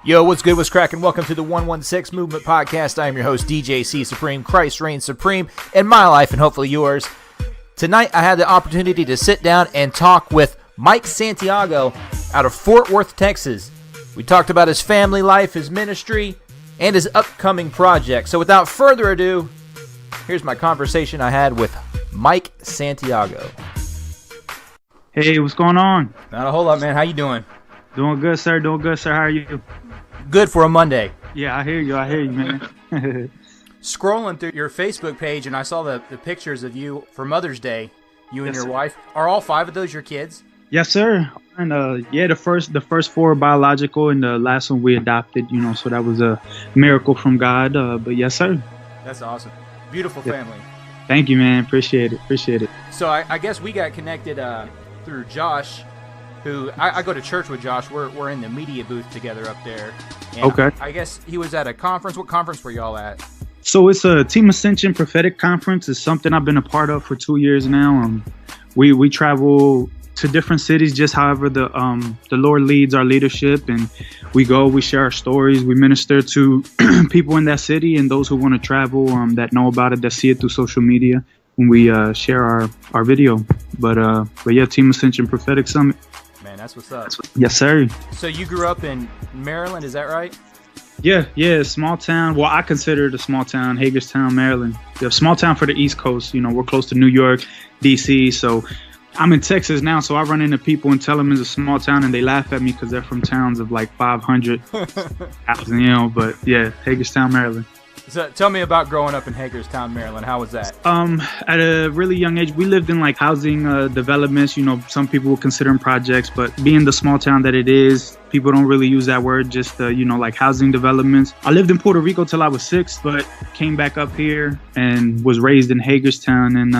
Yo, what's good, what's cracking? Welcome to the 116 Movement Podcast. I am your host, DJ C Supreme. Christ reigns supreme in my life and hopefully yours. Tonight, I had the opportunity to sit down and talk with Mike Santiago out of Fort Worth, Texas. We talked about his family life, his ministry, and his upcoming project. So without further ado, here's my conversation I had with Mike Santiago. Hey, what's going on? Not a whole lot, man. How you doing? Doing good, sir. Doing good, sir. How are you? Good for a Monday. Yeah, I hear you, man. Scrolling through your Facebook page, and I saw the pictures of you for Mother's Day, you and Yes, your sir. wife. Are all 5 of those your kids? Yes, sir. And the first 4 are biological, and the last one we adopted. So that was a miracle from God. But yes, sir. That's awesome. Beautiful Yeah. family. Thank you, man. Appreciate it. So I guess we got connected through Josh, who I go to church with Josh. We're in the media booth together up there. And Okay. I guess he was at a conference. What conference were y'all at? So it's a Team Ascension Prophetic Conference. It's something I've been a part of for 2 years now. We travel to different cities, just however the Lord leads our leadership, and we share our stories, we minister to people in that city and those who want to travel, that know about it, that see it through social media, when we share our video. But yeah, Team Ascension Prophetic Summit. Man, that's what's up. Yes, sir. So you grew up in Maryland, is that right? Yeah, small town. Well, I consider it a small town, Hagerstown, Maryland. Yeah, small town for the East Coast. We're close to New York, DC. So I'm in Texas now, so I run into people and tell them it's a small town, and they laugh at me because they're from towns of like 500,000, But yeah, Hagerstown, Maryland. So tell me about growing up in Hagerstown, Maryland. How was that? At a really young age, we lived in like housing developments. Some people would consider them projects, but being the small town that it is, people don't really use that word, just, like housing developments. I lived in Puerto Rico till I was 6, but came back up here and was raised in Hagerstown. And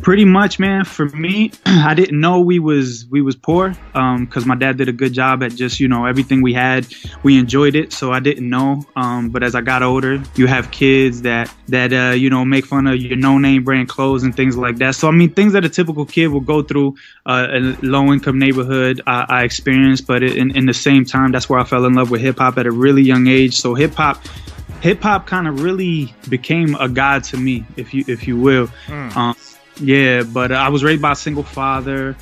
pretty much, man, for me, I didn't know we was poor, because my dad did a good job at just, everything we had, we enjoyed it. So I didn't know. But as I got older, you have kids that make fun of your no-name brand clothes and things like that. So, I mean, things that a typical kid will go through a low-income neighborhood, I experienced. But in the same time, that's where I fell in love with hip-hop at a really young age. So hip-hop kind of really became a god to me, if you will. Yeah, but I was raised by a single father.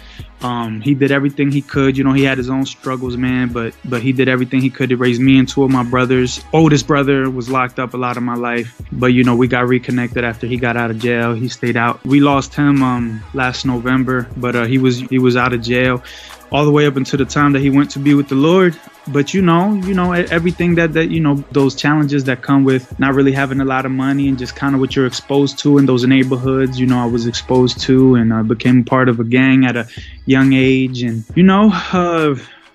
He did everything he could. He had his own struggles, man, but he did everything he could to raise me and 2 of my brothers. Oldest brother was locked up a lot of my life, but we got reconnected after he got out of jail. He stayed out. We lost him last November, but he was out of jail all the way up until the time that he went to be with the Lord. But everything that those challenges that come with not really having a lot of money and just kind of what you're exposed to in those neighborhoods, I was exposed to, and I became part of a gang at a young age, and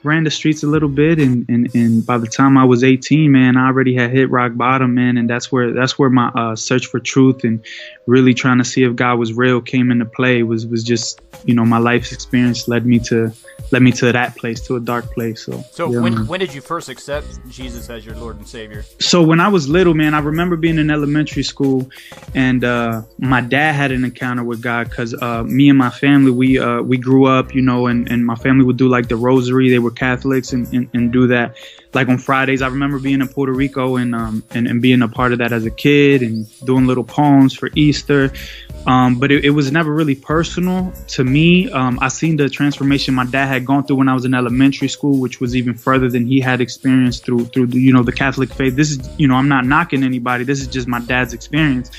ran the streets a little bit, and by the time I was 18, man, I already had hit rock bottom, man, and that's where my search for truth and really trying to see if God was real came into play. Was just my life's experience led me to that place, to a dark place. So yeah, when did you first accept Jesus as your Lord and Savior? So when I was little, man, I remember being in elementary school, and my dad had an encounter with God, because me and my family, we grew up, and my family would do like the rosary. They were Catholics and do that like on Fridays. I remember being in Puerto Rico and being a part of that as a kid and doing little poems for Easter. But it was never really personal to me. I seen the transformation my dad had gone through when I was in elementary school, which was even further than he had experienced through the Catholic faith. This is, I'm not knocking anybody. This is just my dad's experience.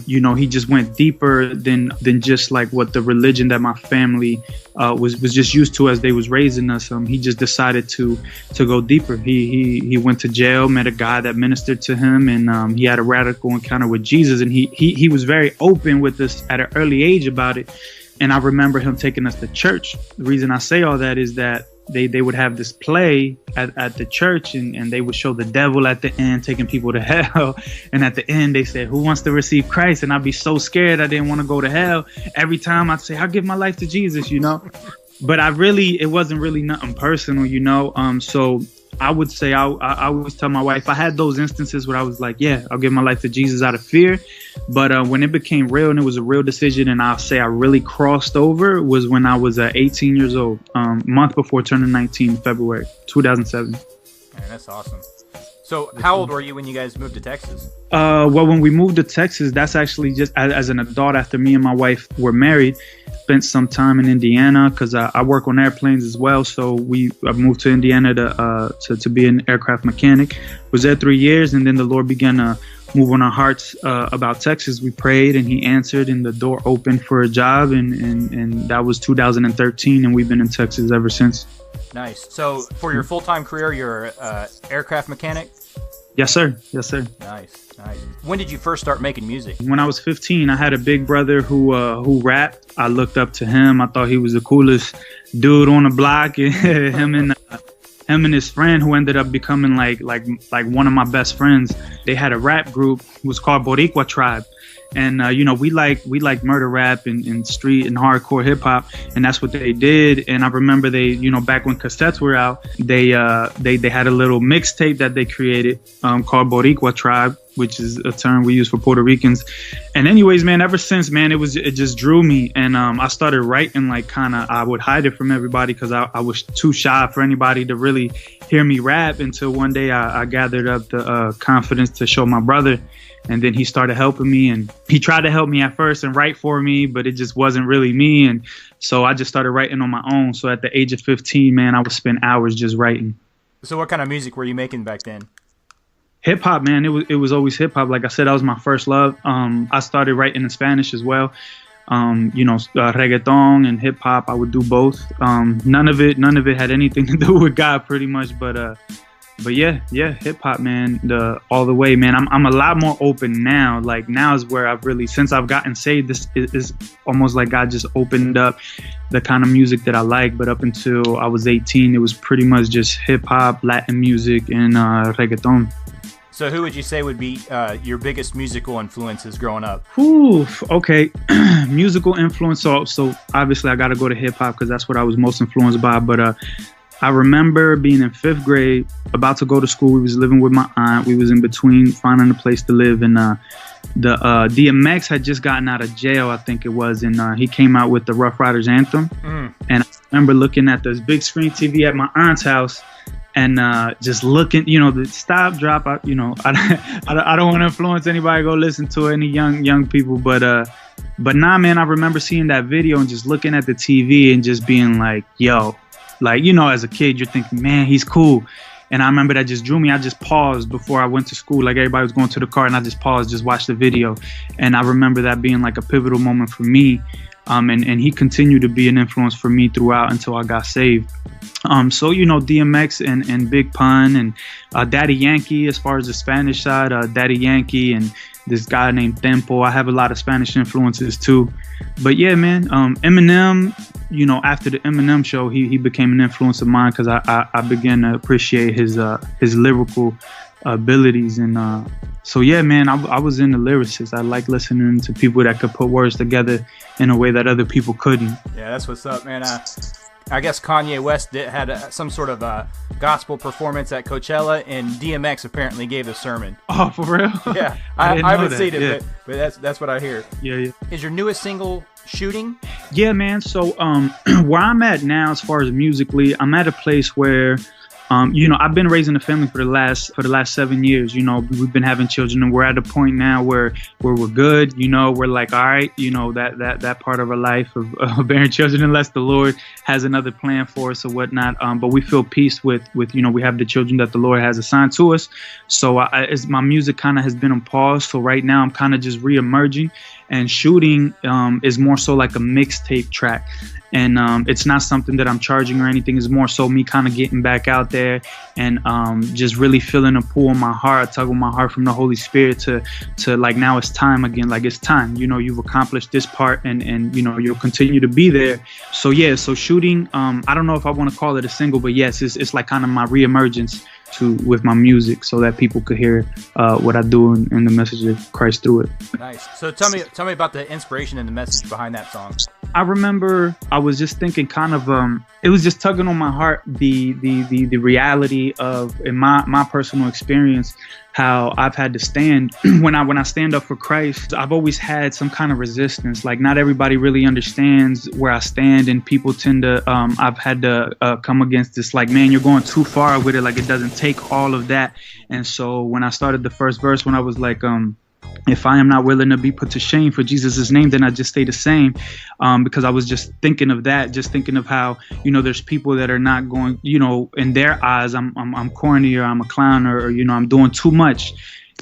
He just went deeper than just like what the religion that my family was just used to as they was raising us. He just decided to go deeper. He went to jail, met a guy that ministered to him, and he had a radical encounter with Jesus. And he was very open with us at an early age about it. And I remember him taking us to church. The reason I say all that is that they would have this play at the church, and they would show the devil at the end taking people to hell. And at the end, they said, who wants to receive Christ? And I'd be so scared. I didn't want to go to hell. Every time I'd say, I'll give my life to Jesus, But it wasn't really nothing personal, So I would say I always tell my wife, I had those instances where I was like, yeah, I'll give my life to Jesus out of fear. But when it became real and it was a real decision, and I'll say I really crossed over, was when I was 18 years old, month before turning 19, February 2007. Man, that's awesome. So how old were you when you guys moved to Texas? Well, when we moved to Texas, that's actually just as an adult after me and my wife were married. Spent some time in Indiana because I work on airplanes as well. So I moved to Indiana to be an aircraft mechanic. Was there 3 years, and then the Lord began to move on our hearts about Texas. We prayed, and He answered, and the door opened for a job, and that was 2013, and we've been in Texas ever since. Nice. So for your full-time career, you're an aircraft mechanic? Yes, sir. Yes, sir. Nice. When did you first start making music? When I was 15, I had a big brother who rapped. I looked up to him. I thought he was the coolest dude on the block. him and his friend, who ended up becoming like one of my best friends. They had a rap group. It was called Boricua Tribe. And, we like murder rap and street and hardcore hip hop. And that's what they did. And I remember they, back when cassettes were out, they had a little mixtape that they created called Boricua Tribe, which is a term we use for Puerto Ricans. And anyways, man, ever since, man, it just drew me. And I started writing I would hide it from everybody because I was too shy for anybody to really hear me rap, until one day I gathered up the confidence to show my brother. And then he started helping me, and he tried to help me at first and write for me, but it just wasn't really me. And so I just started writing on my own. So at the age of 15, man, I would spend hours just writing. So what kind of music were you making back then? Hip hop, man. It was always hip hop. Like I said, that was my first love. I started writing in Spanish as well. Reggaeton and hip hop. I would do both. None of it had anything to do with God, pretty much. But yeah, hip hop, man, all the way, man. I'm a lot more open now. Like now is where I've really, since I've gotten saved, this is almost like God just opened up the kind of music that I like. But up until I was 18, it was pretty much just hip hop, Latin music, and reggaeton. So who would you say would be your biggest musical influences growing up? Okay. Musical influence. So obviously I got to go to hip hop because that's what I was most influenced by. But I remember being in 5th grade, about to go to school. We was living with my aunt. We was in between finding a place to live. And the DMX had just gotten out of jail, I think it was. And he came out with the Rough Riders anthem. And I remember looking at this big screen TV at my aunt's house. And just looking, the stop, drop. I don't want to influence anybody to go listen to it, any young people. But nah, man, I remember seeing that video and just looking at the TV and just being like, yo, like, as a kid, you're thinking, man, he's cool. And I remember that just drew me. I just paused before I went to school. Like everybody was going to the car, and I just paused, just watched the video. And I remember that being like a pivotal moment for me. And he continued to be an influence for me throughout until I got saved. So, DMX and Big Pun and Daddy Yankee, as far as the Spanish side, Daddy Yankee and this guy named Tempo. I have a lot of Spanish influences too. But yeah, man, Eminem, after the Eminem show, he became an influence of mine because I began to appreciate his lyrical abilities. And so yeah, man, I was into lyricists. I like listening to people that could put words together in a way that other people couldn't. Yeah, that's what's up, man. I guess Kanye West had some sort of gospel performance at Coachella, and DMX apparently gave a sermon. Oh, for real? Yeah, I haven't seen it, but that's what I hear. Yeah. Is your newest single Shooting? Yeah, man. So where I'm at now, as far as musically, I'm at a place where I've been raising a family for the last 7 years. We've been having children, and we're at a point now where we're good. We're like, all right, that part of our life of bearing children, unless the Lord has another plan for us or whatnot. But we feel peace with we have the children that the Lord has assigned to us. So my music kind of has been on pause. So right now I'm kind of just reemerging, and Shooting is more so like a mixtape track. And it's not something that I'm charging or anything. It's more so me kind of getting back out there and just really feeling a pull in my heart, a tug on my heart from the Holy Spirit to like, now it's time again. Like, it's time. You've accomplished this part, and you'll continue to be there. So yeah, so Shooting, I don't know if I want to call it a single, but yes, it's like kind of my reemergence with my music, so that people could hear what I do and the message of Christ through it. Nice. So tell me about the inspiration and the message behind that song. I remember I was just thinking kind of it was just tugging on my heart the reality of, in my personal experience, how I've had to stand when I stand up for Christ. I've always had some kind of resistance. Like, not everybody really understands where I stand, and people tend to I've had to come against this, like, man, you're going too far with it, like it doesn't take all of that. And so when I started the first verse, when I was like, if I am not willing to be put to shame for Jesus' name, then I just stay the same. Because I was just thinking of that, just thinking of how, there's people that are not going, in their eyes, I'm corny, or I'm a clown, or I'm doing too much.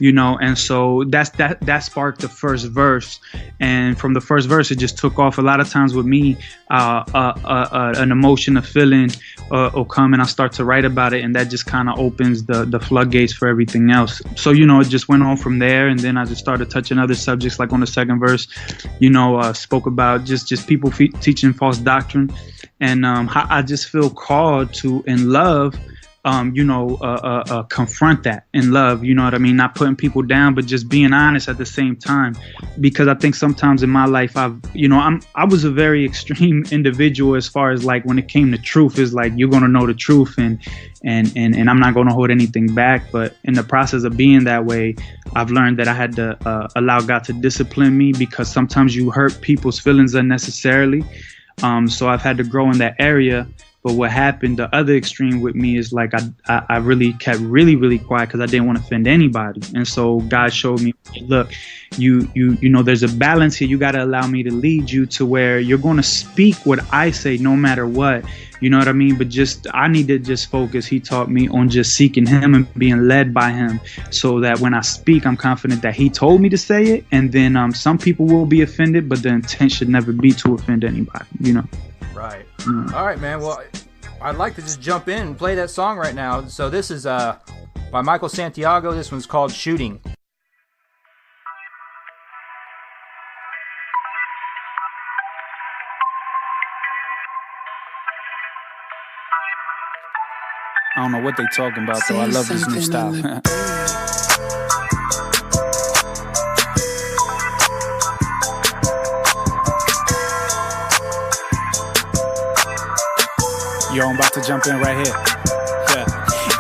And so that sparked the first verse. And from the first verse, it just took off. A lot of times with me, an emotion, a feeling will come, and I start to write about it, and that just kind of opens the floodgates for everything else. So, it just went on from there, and then I just started touching other subjects, like on the second verse, spoke about just people teaching false doctrine, and how I just feel called to, in love, confront that in love, you know what I mean? Not putting people down, but just being honest at the same time. Because I think sometimes in my life, I was a very extreme individual as far as, like, when it came to truth, is like, you're going to know the truth, and I'm not going to hold anything back. But in the process of being that way, I've learned that I had to allow God to discipline me, because sometimes you hurt people's feelings unnecessarily. So I've had to grow in that area. But what happened, the other extreme with me, is like I really kept really quiet, because I didn't want to offend anybody. And so God showed me, look, you there's a balance here. You got to allow me to lead you to where you're going to speak what I say no matter what. You know what I mean? But I need to just focus. He taught me on just seeking him and being led by him, so that when I speak, I'm confident that he told me to say it. And then some people will be offended, but the intent should never be to offend anybody, Right. All right, man. Well, I'd like to just jump in and play that song right now. So this is by Michael Santiago. This one's called Shooting. I don't know what they talking about, though. I love this new style. Yo, I'm about to jump in right here. Yeah.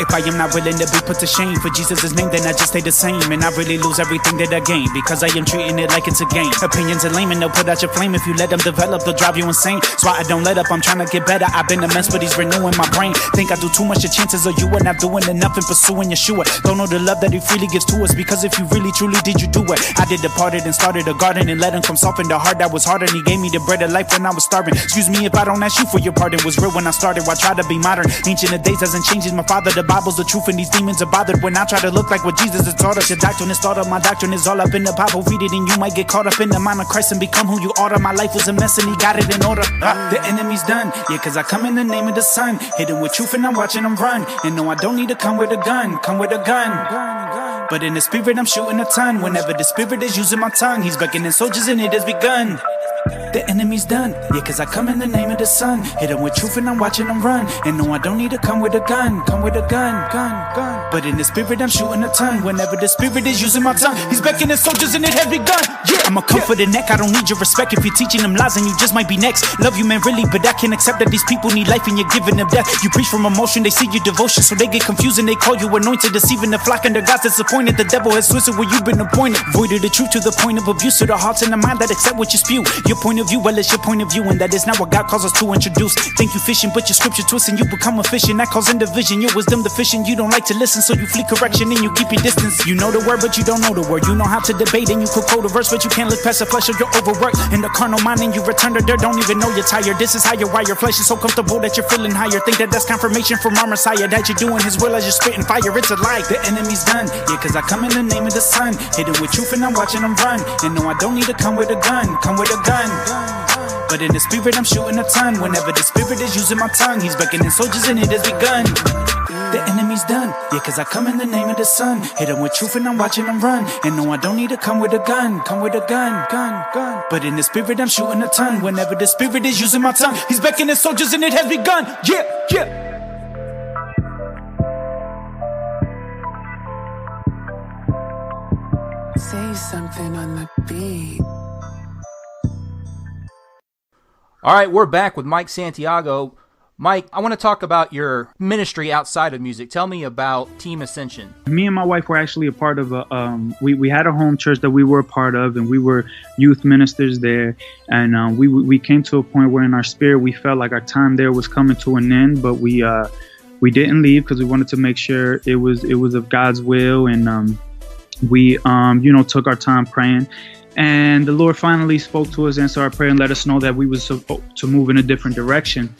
If I am not willing to be put to shame for Jesus' name, then I just stay the same, and I really lose everything that I gain, because I am treating it like it's a game. Opinions are lame, and they'll put out your flame. If you let them develop, they'll drive you insane. That's why I don't let up. I'm trying to get better. I've been a mess, but he's renewing my brain. Think I do too much, the chances are you are not doing enough in pursuing Yeshua. Don't know the love that he freely gives to us, because if you really truly did, you do it. I did departed and started a garden, and let him come soften the heart that was hard, and he gave me the bread of life when I was starving. Excuse me if I don't ask you for your pardon. Was real when I started. Why try to be modern? Ancient of days hasn't changed. My father, the Bible's the truth, and these demons are bothered when I try to look like what Jesus has taught us. Your doctrine is thought of, my doctrine is all up in the Bible. Read it and you might get caught up in the mind of Christ and become who you oughta. My life was a mess and he got it in order. The enemy's done, yeah, cause I come in the name of the Son. Hidden with truth and I'm watching them run. And no, I don't need to come with a gun, come with a gun. But in the spirit I'm shooting a ton. Whenever the spirit is using my tongue, he's beckoning soldiers and it has begun. The enemy's done, yeah, cause I come in the name of the Son. Hit him with truth and I'm watching him run. And no, I don't need to come with a gun, come with a gun. But in the spirit I'm shooting a ton. Whenever the spirit is using my tongue, he's beckoning soldiers and it has begun. Yeah, I'ma come for the neck, I don't need your respect. If you're teaching them lies, then you just might be next. Love you, man, really, but I can't accept that these people need life and you're giving them death. You preach from emotion, they see your devotion, so they get confused and they call you anointed. Deceiving the flock and their God's disappointed. The devil has twisted where you've been appointed. Voided the truth to the point of abuse, to the hearts and the mind that accept what you spew. Your point of view, well, it's your point of view, and that is not what God calls us to introduce. Think you fishing, but your scripture twisting, you become efficient. That causing division, your wisdom deficient. You don't like to listen, so you flee correction and you keep your distance. You know the word, but you don't know the word. You know how to debate and you could quote a verse, but you can't look past the flesh or you're overworked. In the carnal mind and you return to dirt, don't even know you're tired. This is how your wire flesh is so comfortable that you're feeling higher. Think that that's confirmation from our Messiah, that you're doing his will as you're spitting fire. It's a lie, the enemy's done, yeah, cause I come in the name of the Son. Hidden with truth and I'm watching them run. And no, I don't need to come with a gun, come with a gun. But in the spirit I'm shooting a ton. Whenever the spirit is using my tongue, he's beckoning soldiers and it has begun. The enemy's done, yeah, cause I come in the name of the Son. Hit him with truth and I'm watching him run. And no, I don't need to come with a gun, come with a gun. But in the spirit I'm shooting a ton. Whenever the spirit is using my tongue, he's beckoning soldiers and it has begun. Yeah. Say something on the beat. All right, we're back with Mike Santiago. Mike, I want to talk about your ministry outside of music. Tell me about Team Ascension. Me and my wife were actually a part of we had a home church that we were a part of, and we were youth ministers there. And we came to a point where in our spirit we felt like our time there was coming to an end, but we didn't leave because we wanted to make sure it was of God's will. And we took our time praying. And the Lord finally spoke to us, answered our prayer, and let us know that we was supposed to move in a different direction.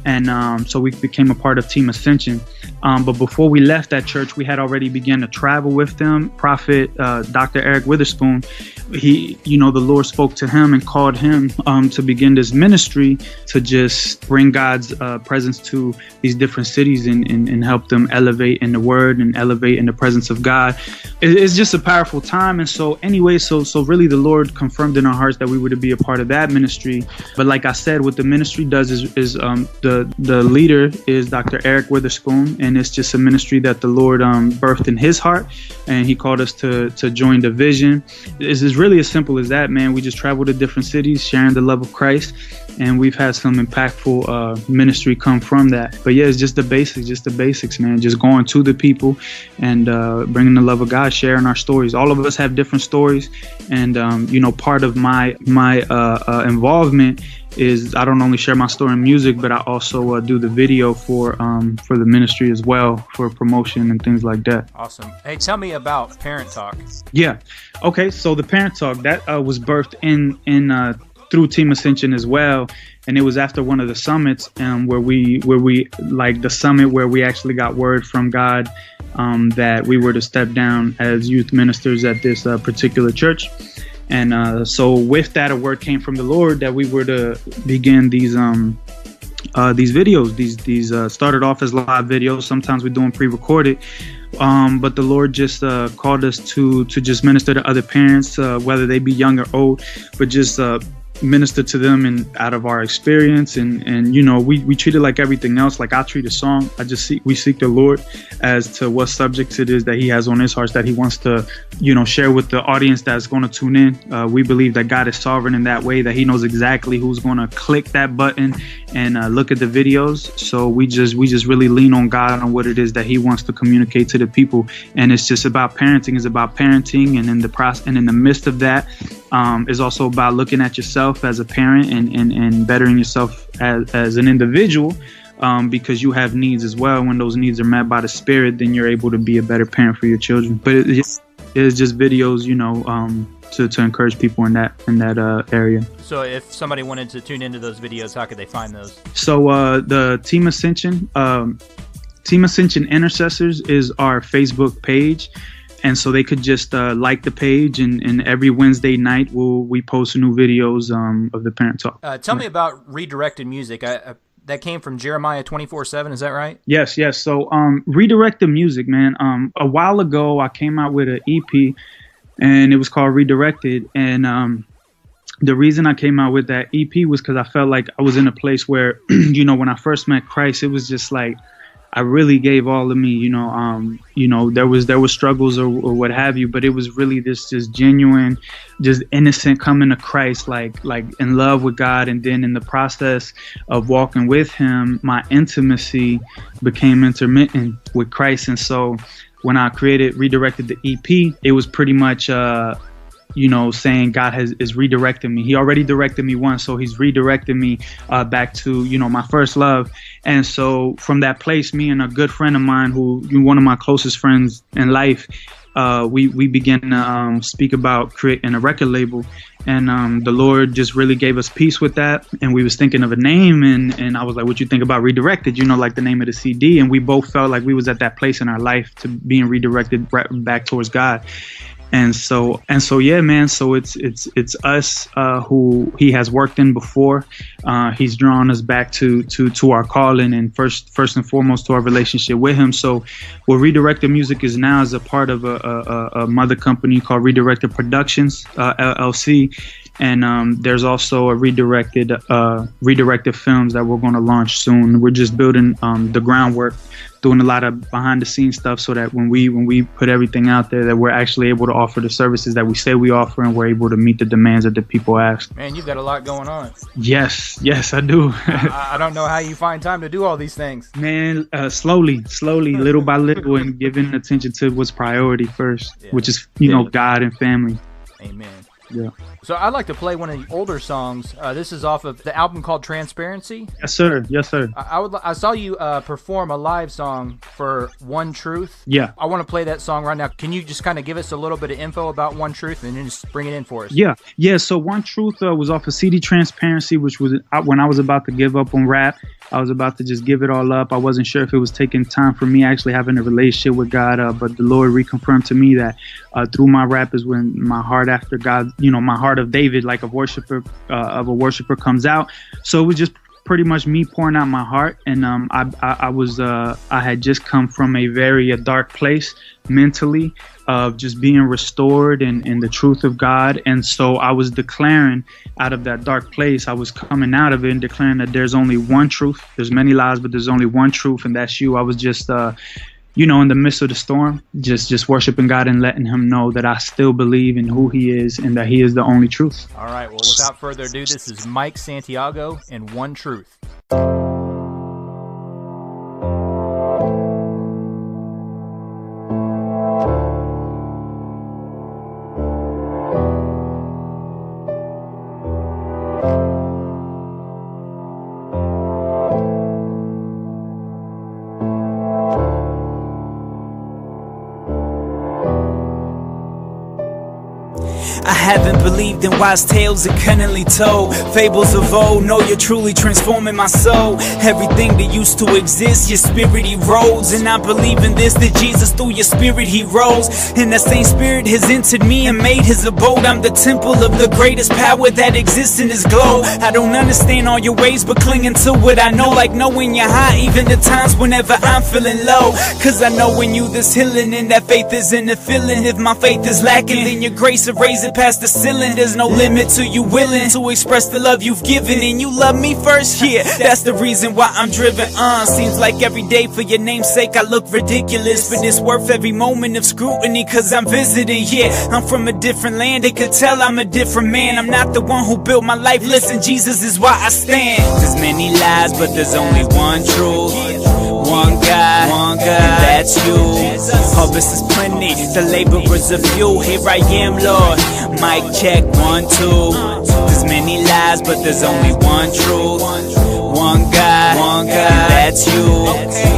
And so we became a part of Team Ascension. But before we left that church, we had already begun to travel with them. Prophet Dr. Eric Witherspoon, the Lord spoke to him and called him to begin this ministry to just bring God's presence to these different cities and help them elevate in the word and elevate in the presence of God. It's just a powerful time. And so anyway, so really the Lord confirmed in our hearts that we were to be a part of that ministry. But like I said, what the ministry does is the leader is Dr. Eric Witherspoon, and it's just a ministry that the Lord birthed in his heart, and he called us to join the vision. It's really as simple as that, man. We just travel to different cities sharing the love of Christ, and we've had some impactful ministry come from that. But yeah, it's just the basics, man. Just going to the people and bringing the love of God, sharing our stories. All of us have different stories, and part of my involvement is I don't only share my story in music, but I also do the video for the ministry as well, for promotion and things like that. Awesome. Hey, tell me about Parent Talk. Yeah. Okay. So the Parent Talk that was birthed in through Team Ascension as well, and it was after one of the summits where we like the summit where we actually got word from God that we were to step down as youth ministers at this particular church. And so with that, a word came from the Lord that we were to begin these videos. These started off as live videos. Sometimes we're doing pre-recorded. But the Lord just called us to just minister to other parents, whether they be young or old, but just minister to them and out of our experience. And we treat it like everything else. Like I treat a song. We seek the Lord as to what subjects it is that he has on his heart that he wants to, share with the audience that's going to tune in. We believe that God is sovereign in that way, that he knows exactly who's going to click that button and look at the videos. So we just really lean on God on what it is that he wants to communicate to the people. And it's just about parenting. It's about parenting. And in the process and in the midst of that, is also about looking at yourself as a parent and bettering yourself as an individual, because you have needs as well. When those needs are met by the Spirit, then you're able to be a better parent for your children. But it's just videos, to encourage people in that area. So if somebody wanted to tune into those videos, how could they find those? So the Team Ascension Intercessors is our Facebook page. And so they could just like the page, and every Wednesday night we post new videos of the Parent Talk. Tell me about Redirected Music. That came from Jeremiah 24/7. Is that right? Yes. So Redirected Music, man. A while ago, I came out with an EP, and it was called Redirected. And the reason I came out with that EP was because I felt like I was in a place where, when I first met Christ, it was just like I really gave all of me, there was struggles or what have you, but it was really this just genuine, just innocent coming to Christ, like in love with God. And then in the process of walking with him, my intimacy became intermittent with Christ. And so when I redirected the EP, it was pretty much, saying God is redirecting me. He already directed me once, so he's redirecting me back to, my first love. And so from that place, me and a good friend of mine, one of my closest friends in life, we began to speak about creating a record label. And the Lord just really gave us peace with that. And we was thinking of a name, and I was like, what you think about Redirected? Like the name of the CD. And we both felt like we was at that place in our life to being redirected back towards God. And so, yeah, man. So it's us who he has worked in before. He's drawn us back to our calling, and first and foremost to our relationship with him. So, what Redirected Music is now is a part of a mother company called Redirected Productions LLC. And there's also a redirected films that we're going to launch soon. We're just building the groundwork, doing a lot of behind the scenes stuff so that when we put everything out there, that we're actually able to offer the services that we say we offer, and we're able to meet the demands that the people ask. Man, you've got a lot going on. Yes, I do. I don't know how you find time to do all these things. Man, slowly, little by little, and giving attention to what's priority first, which is, God and family. Amen. Yeah. So I'd like to play one of the older songs. This is off of the album called Transparency. Yes, sir. I saw you perform a live song for One Truth. Yeah. I want to play that song right now. Can you just kind of give us a little bit of info about One Truth and then just bring it in for us? Yeah. So One Truth was off of CD Transparency, which was when I was about to give up on rap. I was about to just give it all up. I wasn't sure if it was taking time for me actually having a relationship with God, but the Lord reconfirmed to me that through my rap is when my heart after God, my heart of David, like a worshiper comes out. So it was just pretty much me pouring out my heart, and I had just come from a very dark place mentally, of just being restored in the truth of God. And so I was declaring out of that dark place, I was coming out of it and declaring that there's only one truth. There's many lies, but there's only one truth, and that's you. I was just in the midst of the storm, just worshiping God and letting him know that I still believe in who he is and that he is the only truth. All right, well, without further ado, this is Mike Santiago and One Truth. I haven't believed in wise tales that cunningly told, fables of old. No, you're truly transforming my soul. Everything that used to exist, your spirit erodes. And I believe in this, that Jesus through your spirit he rose. And that same spirit has entered me and made his abode. I'm the temple of the greatest power that exists in his glow. I don't understand all your ways, but clinging to what I know, like knowing you're high even the times whenever I'm feeling low. Cause I know in you there's healing, and that faith is in the feeling. If my faith is lacking, then your grace will raise it past the ceiling. There's no limit to you willing to express the love you've given, and you love me first. Yeah, that's the reason why I'm driven on. Seems like every day for your name's sake I look ridiculous, but it's worth every moment of scrutiny, cause I'm visiting. Yeah, I'm from a different land, they could tell I'm a different man. I'm not the one who built my life, listen, Jesus is why I stand. There's many lies, but there's only one truth. One God, and that's you. Harvest is plenty, the laborers of you. Here I am, Lord. Mic check, 1, 2. There's many lies, but there's only one truth. One God, and that's you.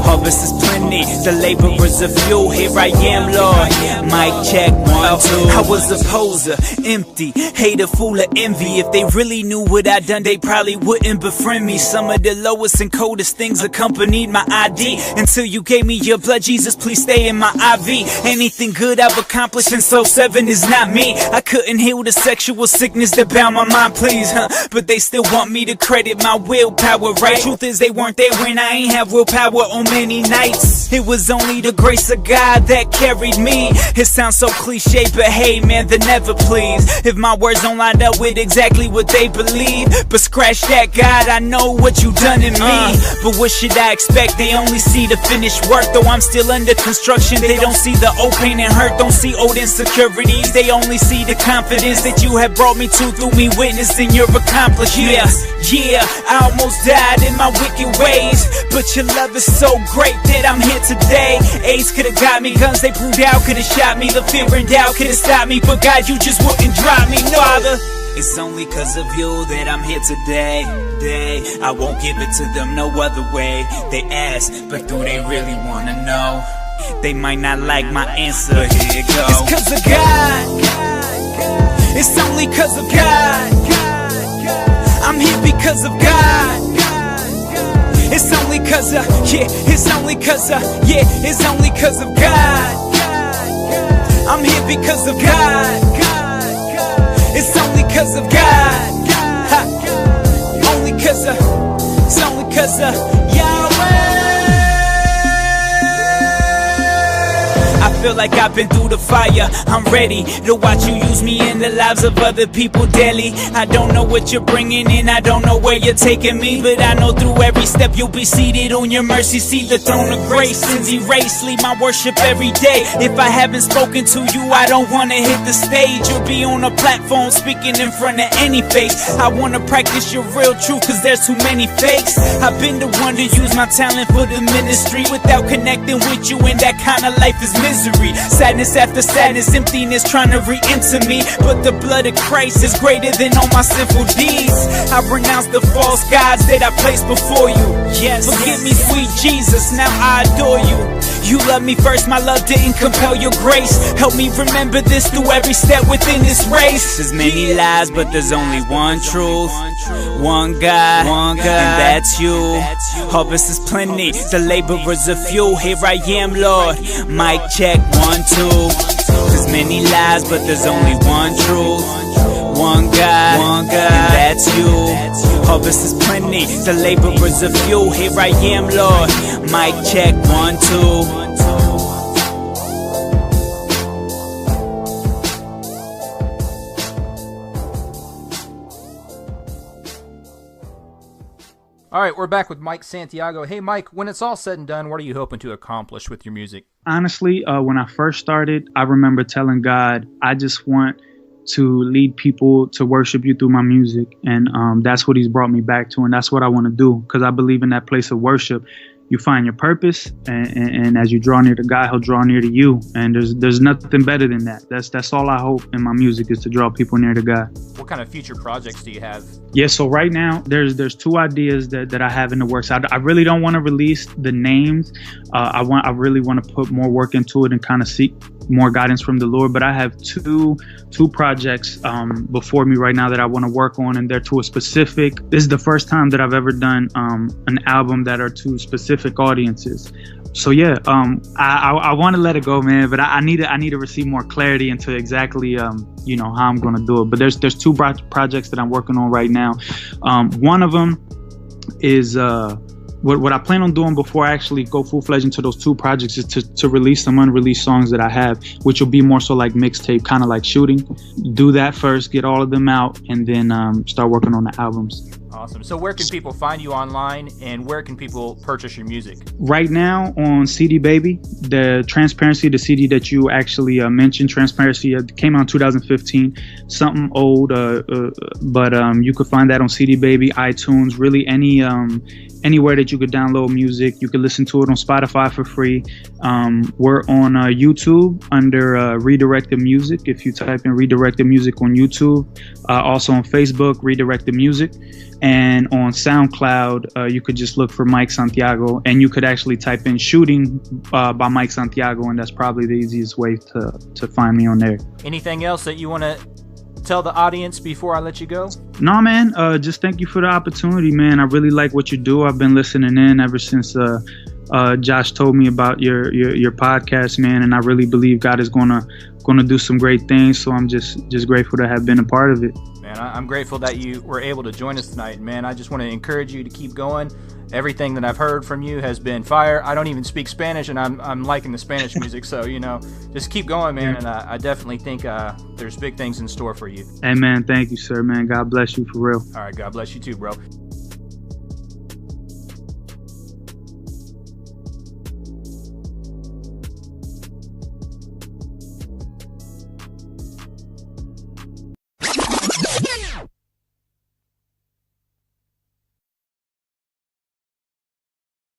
Harvest is plenty, the laborers of you. Here I am, Lord. Mic check, 1, 2. I was a poser, empty, hater, full of envy. If they really knew what I done, they probably wouldn't befriend me. Some of the lowest and coldest things accompanied my ID. Until you gave me your blood, Jesus, please stay in my IV. Anything good I've accomplished in Soul 7 is not me. I couldn't heal the sexual sickness that bound my mind, please, but they still want me to credit my willpower, right? Truth is they weren't there when I ain't have willpower on many nights. It was only the grace of God that carried me. It sounds so cliche, but hey man, they're never pleased if my words don't line up with exactly what they believe. But scratch that, God, I know what you done in me. But what should I expect? They only see the finished work, though I'm still under construction. They don't see the old pain and hurt, don't see old insecurities. They only see the confidence that you have brought me to through me witnessing your accomplishments. Yeah, I almost died in my wicked ways, but your love is so great that I'm here today. AIDS could've got me, guns they pulled out could've shot me, the fear and doubt could've stopped me, but God, you just wouldn't drop me, Father. It's only cause of you that I'm here today. I won't give it to them no other way. They ask, but do they really wanna know? They might not like my answer, but here it goes. It's cause of God. It's only cause of God. I'm here because of God. It's only cause of, it's only cause of, it's only cause of God. I'm here because of God. It's only cause of God. Only cause of, it's only cause of Yahweh. I feel like I've been through the fire. I'm ready to watch you use me in the lives of other people daily. I don't know what you're bringing in, I don't know where you're taking me, but I know through every step you'll be seated on your mercy seat. The throne of grace, sins erased, lead my worship every day. If I haven't spoken to you, I don't wanna hit the stage or be on a platform speaking in front of any face. I wanna practice your real truth, cause there's too many fakes. I've been the one to use my talent for the ministry. Without connecting with you, and that kind of life is misery. Sadness after sadness, emptiness trying to re-enter me. But the blood of Christ is greater than all my sinful deeds. I renounce the false gods that I placed before you. Yes, forgive me, sweet Jesus, now I adore you. You loved me first, my love didn't compel your grace. Help me remember this through every step within this race. There's many lies, but there's only one truth. One God, and that's you. Harvest is plenty, the laborers are few. Here I am, Lord. Mic check, 1, 2. There's many lies, but there's only one truth. One God, and that's you. Harvest is plenty, the laborers are few. Here I am, Lord. Mic check, 1, 2. All right, we're back with Mike Santiago. Hey, Mike, when it's all said and done, what are you hoping to accomplish with your music? Honestly, when I first started, I remember telling God, I just want to lead people to worship you through my music. And that's what he's brought me back to. And that's what I want to do, because I believe in that place of worship. You find your purpose, and as you draw near to God, he'll draw near to you. And there's nothing better than that. That's all I hope in my music, is to draw people near to God. What kind of future projects do you have? Yeah, so right now there's 2 ideas that I have in the works. I really don't want to release the names. I really want to put more work into it and kind of seek more guidance from the Lord. But I have two projects before me right now that I want to work on, and they're to a specific. This is the first time that I've ever done an album that are to specific audiences. So yeah, I want to let it go, man, but I need to receive more clarity into exactly how I'm going to do it. But there's 2 projects that I'm working on right now. One of them is what I plan on doing before I actually go full-fledged into those 2 projects is to release some unreleased songs that I have, which will be more so like mixtape, kind of like shooting. Do that first, get all of them out, and then start working on the albums. Awesome. So where can people find you online, and where can people purchase your music? Right now on CD Baby, the Transparency, the CD that you actually mentioned, Transparency, came out in 2015, something old, but you could find that on CD Baby, iTunes, really anywhere that you could download music. You could listen to it on Spotify for free. We're on YouTube under Redirected Music. If you type in Redirected Music on YouTube, also on Facebook, Redirected Music. And on SoundCloud, you could just look for Mike Santiago, and you could actually type in Shooting by Mike Santiago, and that's probably the easiest way to find me on there. Anything else that you want to tell the audience before I let you go? No, man, just thank you for the opportunity, man. I really like what you do. I've been listening in ever since Josh told me about your podcast, man, and I really believe God is gonna do some great things. So I'm just grateful to have been a part of it. Man, I'm grateful that you were able to join us tonight, man. I just want to encourage you to keep going. Everything that I've heard from you has been fire. I don't even speak Spanish, and I'm liking the Spanish music, so just keep going, man. And I definitely think there's big things in store for you. Hey, man, thank you, sir, man. God bless you for real. All right, God bless you too, bro.